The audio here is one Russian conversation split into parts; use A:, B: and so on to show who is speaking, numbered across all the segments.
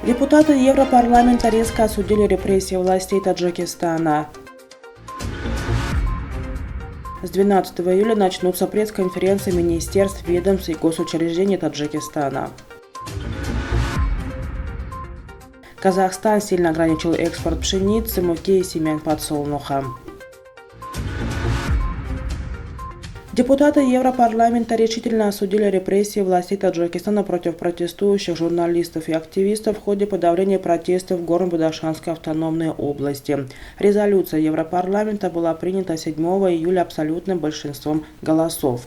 A: Депутаты Европарламента резко осудили репрессии властей Таджикистана. С 12 июля начнутся пресс-конференции министерств, ведомств и госучреждений Таджикистана. Казахстан сильно ограничил экспорт пшеницы, муки и семян подсолнуха. Депутаты Европарламента решительно осудили репрессии властей Таджикистана против протестующих журналистов и активистов в ходе подавления протестов в Горно-Бадахшанской автономной области. Резолюция Европарламента была принята 7 июля абсолютным большинством голосов.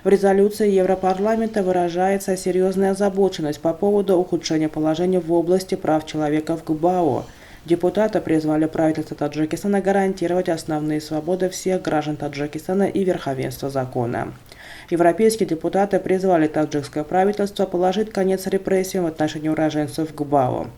A: В резолюции Европарламента выражается серьезная озабоченность по поводу ухудшения положения в области прав человека в ГБАО. Депутаты призвали правительство Таджикистана гарантировать основные свободы всех граждан Таджикистана и верховенство закона. Европейские депутаты призвали таджикское правительство положить конец репрессиям в отношении уроженцев ГБАО.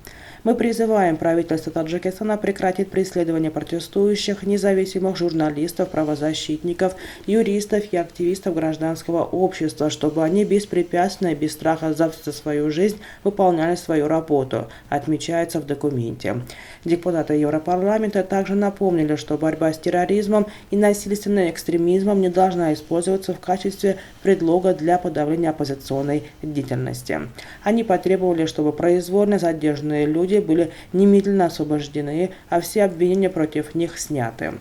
A: Мы призываем правительство Таджикистана прекратить преследование протестующих, независимых журналистов, правозащитников, юристов и активистов гражданского общества, чтобы они беспрепятственно и без страха за свою жизнь выполняли свою работу, отмечается в документе. Депутаты Европарламента также напомнили, что борьба с терроризмом и насильственным экстремизмом не должна использоваться в качестве предлога для подавления оппозиционной деятельности. Они потребовали, чтобы произвольно задержанные люди были немедленно освобождены, а все обвинения против них сняты.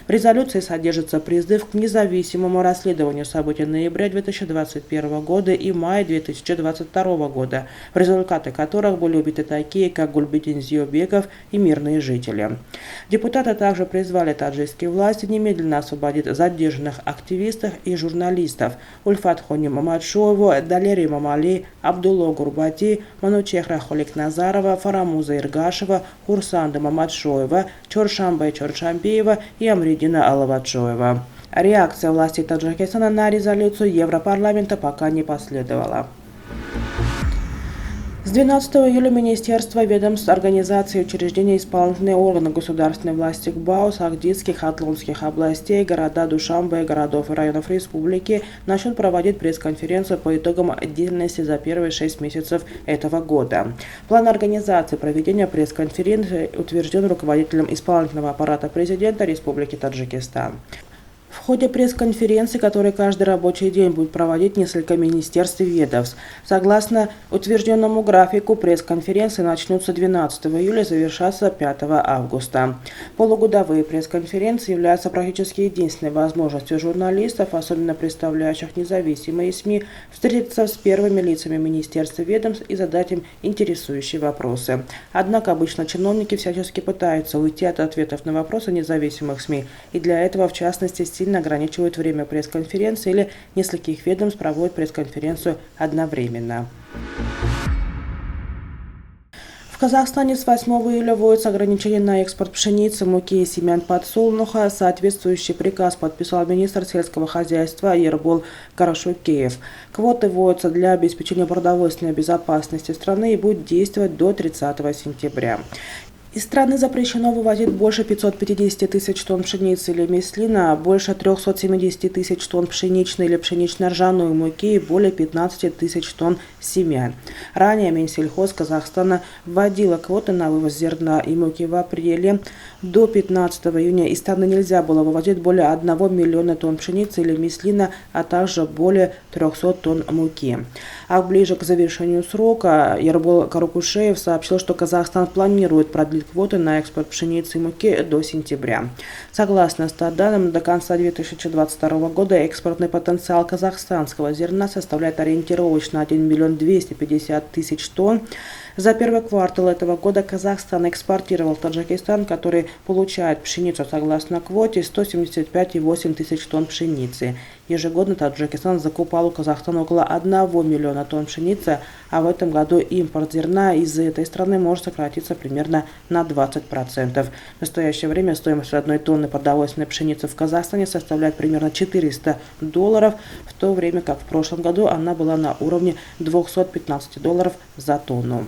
A: В резолюции содержится призыв к независимому расследованию событий ноября 2021 года и мая 2022 года, в результате которых были убиты такие, как Гульбидин Зиёбеков и мирные жители. Депутаты также призвали таджикские власти немедленно освободить задержанных активистов и журналистов Ульфатхони Мамадшоеву, Далери Мамали, Абдулло Гурбати, Манучехра Холикназарова, Фарамуза Иргашева, Хурсанда Мамадшоева, Чоршамбе Чоршамбеева и Амридина Алаваджоева. Реакция властей Таджикистана на резолюцию Европарламента пока не последовала. С 12 июля Министерство, ведомств, организаций, учреждений, исполнительные органы государственной власти ГБАО, Сагдийских, Атлонских областей, города Душанбе, городов и районов республики начнут проводить пресс-конференцию по итогам деятельности за первые 6 месяцев этого года. План организации проведения пресс-конференции утвержден руководителем исполнительного аппарата президента Республики Таджикистан. В ходе пресс-конференции, которая каждый рабочий день будет проводить несколько министерств и ведомств. Согласно утвержденному графику, пресс-конференции начнутся 12 июля и завершатся 5 августа. Полугодовые пресс-конференции являются практически единственной возможностью журналистов, особенно представляющих независимые СМИ, встретиться с первыми лицами министерств и ведомств и задать им интересующие вопросы. Однако обычно чиновники всячески пытаются уйти от ответов на вопросы независимых СМИ, и для этого, в частности, сильно ограничивают время пресс-конференции или нескольких ведомств проводят пресс-конференцию одновременно. В Казахстане с 8 июля вводятся ограничения на экспорт пшеницы, муки и семян подсолнуха. Соответствующий приказ подписал министр сельского хозяйства Ербол Карашукеев. Квоты вводятся для обеспечения продовольственной безопасности страны и будут действовать до 30 сентября. Из страны запрещено вывозить больше 550 тысяч тонн пшеницы или меслина, больше 370 тысяч тонн пшеничной или пшенично-ржаной муки и более 15 тысяч тонн семян. Ранее Минсельхоз Казахстана вводила квоты на вывоз зерна и муки в апреле. До 15 июня из страны нельзя было вывозить более 1 миллиона тонн пшеницы или меслина, а также более 300 тонн муки. А ближе к завершению срока Ербол Каракушеев сообщил, что Казахстан планирует продлить квоты на экспорт пшеницы и муки до сентября. Согласно статданным, до конца 2022 года экспортный потенциал казахстанского зерна составляет ориентировочно 1 миллион 250 тысяч тонн. За первый квартал этого года Казахстан экспортировал в Таджикистан, который получает пшеницу согласно квоте, 175,8 тысяч тонн пшеницы. Ежегодно Таджикистан закупал у Казахстана около 1 миллиона тонн пшеницы, а в этом году импорт зерна из этой страны может сократиться примерно на 20%. В настоящее время стоимость 1 тонны продовольственной пшеницы в Казахстане составляет примерно $400, в то время как в прошлом году она была на уровне $215 за тонну.